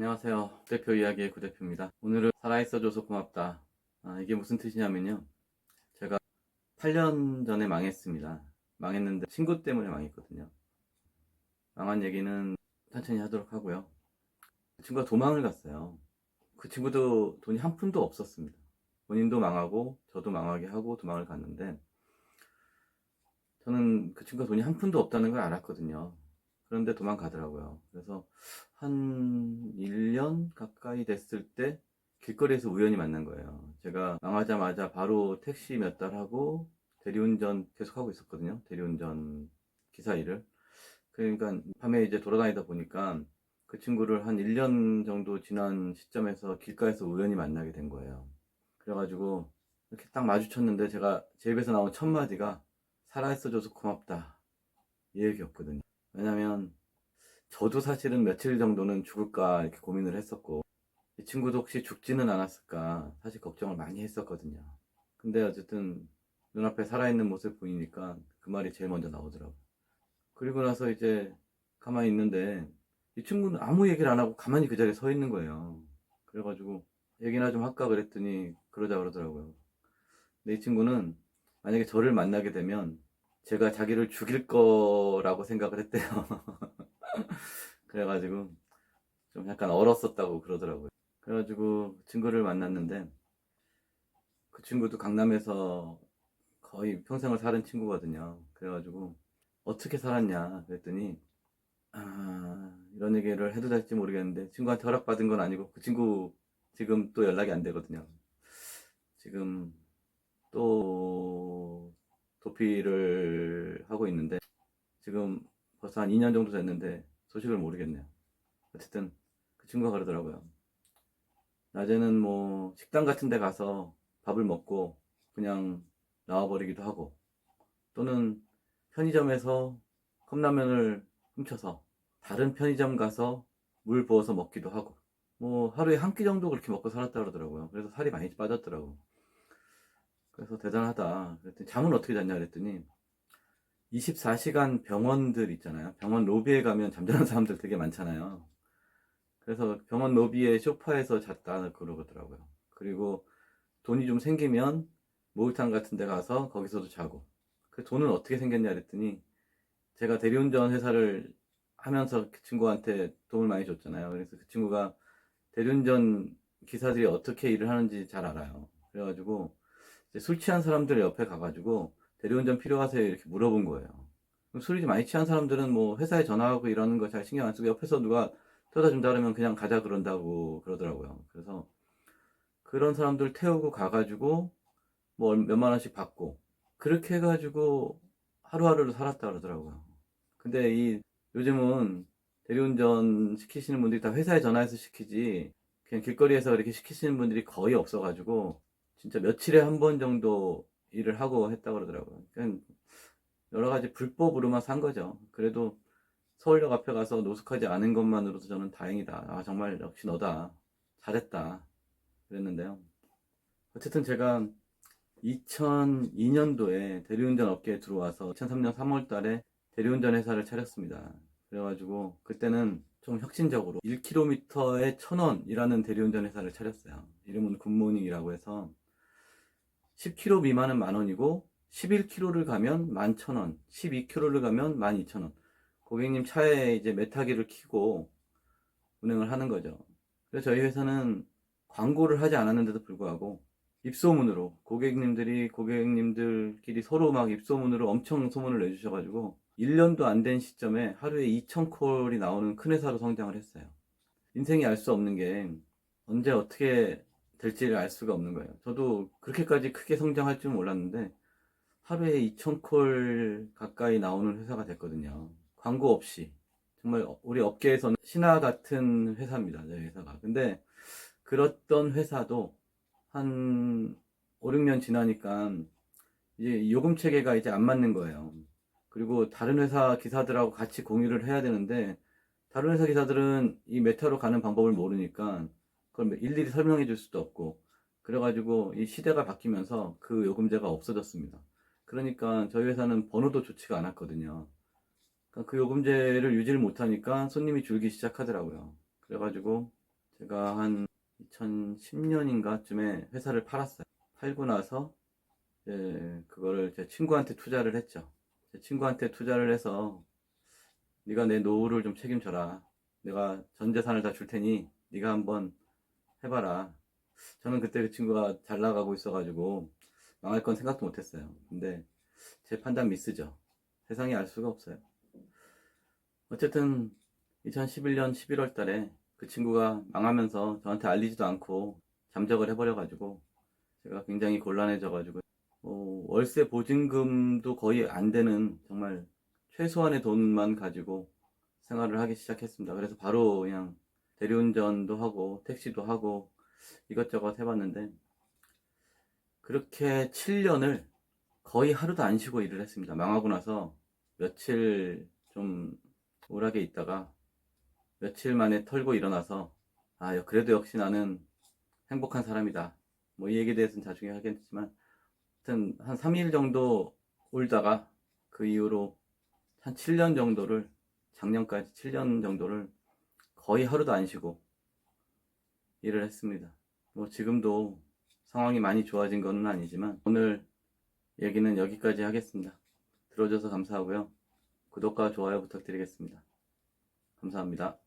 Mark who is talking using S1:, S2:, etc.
S1: 안녕하세요. 구대표 이야기의 구대표입니다. 오늘은 살아있어줘서 고맙다. 이게 무슨 뜻이냐면요. 제가 8년 전에 망했습니다. 망했는데 친구 때문에 망했거든요. 망한 얘기는 천천히 하도록 하고요. 그 친구가 도망을 갔어요. 그 친구도 돈이 한 푼도 없었습니다. 본인도 망하고 저도 망하게 하고 도망을 갔는데 저는 그 친구가 돈이 한 푼도 없다는 걸 알았거든요. 그런데 도망가더라고요. 그래서 한 1년 가까이 됐을 때 길거리에서 우연히 만난 거예요. 제가 망하자마자 바로 택시 몇 달 하고 대리운전 계속 하고 있었거든요. 대리운전 기사 일을. 그러니까 밤에 이제 돌아다니다 보니까 그 친구를 한 1년 정도 지난 시점에서 길가에서 우연히 만나게 된 거예요. 그래가지고 이렇게 딱 마주쳤는데 제가 제 입에서 나온 첫 마디가 살아있어줘서 고맙다, 이 얘기였거든요. 왜냐면 저도 사실은 며칠 정도는 죽을까 이렇게 고민을 했었고 이 친구도 혹시 죽지는 않았을까 사실 걱정을 많이 했었거든요. 근데 어쨌든 눈앞에 살아있는 모습 보이니까 그 말이 제일 먼저 나오더라고요. 그리고 나서 이제 가만히 있는데 이 친구는 아무 얘기를 안 하고 가만히 그 자리에 서 있는 거예요. 그래가지고 얘기나 좀 할까 그랬더니 그러자 그러더라고요. 근데 이 친구는 만약에 저를 만나게 되면 제가 자기를 죽일 거라고 생각을 했대요. 그래가지고 좀 약간 얼었었다고 그러더라고요. 그래가지고 그 친구를 만났는데 그 친구도 강남에서 거의 평생을 사는 친구거든요. 그래가지고 어떻게 살았냐 그랬더니 이런 얘기를 해도 될지 모르겠는데 친구한테 허락받은 건 아니고 그 친구 지금 또 연락이 안 되거든요. 지금 또 도피를 하고 있는데 지금 벌써 한 2년 정도 됐는데 소식을 모르겠네요. 어쨌든 그 친구가 그러더라고요. 낮에는 뭐 식당 같은 데 가서 밥을 먹고 그냥 나와버리기도 하고 또는 편의점에서 컵라면을 훔쳐서 다른 편의점 가서 물 부어서 먹기도 하고 뭐 하루에 한 끼 정도 그렇게 먹고 살았다 그러더라고요. 그래서 살이 많이 빠졌더라고. 그래서 대단하다. 그랬더니 잠은 어떻게 잤냐 그랬더니 24시간 병원들 있잖아요. 병원 로비에 가면 잠자는 사람들 되게 많잖아요. 그래서 병원 로비에 소파에서 잤다 그러더라고요. 그리고 돈이 좀 생기면 목욕탕 같은 데 가서 거기서도 자고. 그 돈은 어떻게 생겼냐 그랬더니 제가 대리운전 회사를 하면서 그 친구한테 도움을 많이 줬잖아요. 그래서 그 친구가 대리운전 기사들이 어떻게 일을 하는지 잘 알아요. 그래가지고 이제 술 취한 사람들 옆에 가가지고 대리운전 필요하세요 이렇게 물어본 거예요. 술이 많이 취한 사람들은 뭐 회사에 전화하고 이러는 거 잘 신경 안 쓰고 옆에서 누가 태워다 준다 그러면 그냥 가자 그런다고 그러더라고요. 그래서 그런 사람들 태우고 가가지고 뭐 몇만 원씩 받고 그렇게 해가지고 하루하루를 살았다 그러더라고요. 근데 이 요즘은 대리운전 시키시는 분들이 다 회사에 전화해서 시키지 그냥 길거리에서 이렇게 시키시는 분들이 거의 없어가지고 진짜 며칠에 한 번 정도 일을 하고 했다 그러더라고요. 그냥 여러 가지 불법으로만 산 거죠. 그래도 서울역 앞에 가서 노숙하지 않은 것만으로도 저는 다행이다. 정말 역시 너다. 잘했다. 그랬는데요. 어쨌든 제가 2002년도에 대리운전 업계에 들어와서 2003년 3월 달에 대리운전 회사를 차렸습니다. 그래가지고 그때는 좀 혁신적으로 1km에 1,000원이라는 대리운전 회사를 차렸어요. 이름은 굿모닝이라고 해서 10km 미만은 만 원이고 11km를 가면 11,000원, 12km를 가면 12,000원. 고객님 차에 이제 메타기를 켜고 운행을 하는 거죠. 그래서 저희 회사는 광고를 하지 않았는데도 불구하고 입소문으로 고객님들이 고객님들끼리 서로 막 입소문으로 엄청 소문을 내주셔가지고 1년도 안 된 시점에 하루에 2,000콜이 나오는 큰 회사로 성장을 했어요. 인생이 알 수 없는 게 언제 어떻게 될지를 알 수가 없는 거예요. 저도 그렇게까지 크게 성장할 줄 몰랐는데 하루에 2,000콜 가까이 나오는 회사가 됐거든요. 광고 없이. 정말 우리 업계에서는 신화 같은 회사입니다. 저희 회사가. 근데 그랬던 회사도 한 5, 6년 지나니까 이제 요금 체계가 이제 안 맞는 거예요. 그리고 다른 회사 기사들하고 같이 공유를 해야 되는데 다른 회사 기사들은 이 메타로 가는 방법을 모르니까 그걸 일일이 설명해 줄 수도 없고 그래가지고 이 시대가 바뀌면서 그 요금제가 없어졌습니다. 그러니까 저희 회사는 번호도 좋지가 않았거든요. 그러니까 그 요금제를 유지를 못하니까 손님이 줄기 시작하더라고요. 그래가지고 제가 한 2010년인가쯤에 회사를 팔았어요. 팔고 나서 그거를 제 친구한테 투자를 했죠. 제 친구한테 투자를 해서 네가 내 노후를 좀 책임져라. 내가 전 재산을 다 줄 테니 네가 한번 해봐라. 저는 그때 그 친구가 잘 나가고 있어가지고 망할 건 생각도 못했어요. 근데 제 판단 미스죠. 세상이 알 수가 없어요. 어쨌든 2011년 11월 달에 그 친구가 망하면서 저한테 알리지도 않고 잠적을 해버려가지고 제가 굉장히 곤란해져가지고 월세 보증금도 거의 안 되는 정말 최소한의 돈만 가지고 생활을 하기 시작했습니다. 그래서 바로 그냥 대리운전도 하고 택시도 하고 이것저것 해봤는데 그렇게 7년을 거의 하루도 안 쉬고 일을 했습니다. 망하고 나서 며칠 좀 우울하게 있다가 며칠 만에 털고 일어나서 그래도 역시 나는 행복한 사람이다. 뭐 이 얘기에 대해서는 나중에 하겠지만 하여튼 한 3일 정도 울다가 그 이후로 한 7년 정도를 작년까지 7년 정도를 거의 하루도 안 쉬고 일을 했습니다. 뭐 지금도 상황이 많이 좋아진 건 아니지만 오늘 얘기는 여기까지 하겠습니다. 들어줘서 감사하고요. 구독과 좋아요 부탁드리겠습니다. 감사합니다.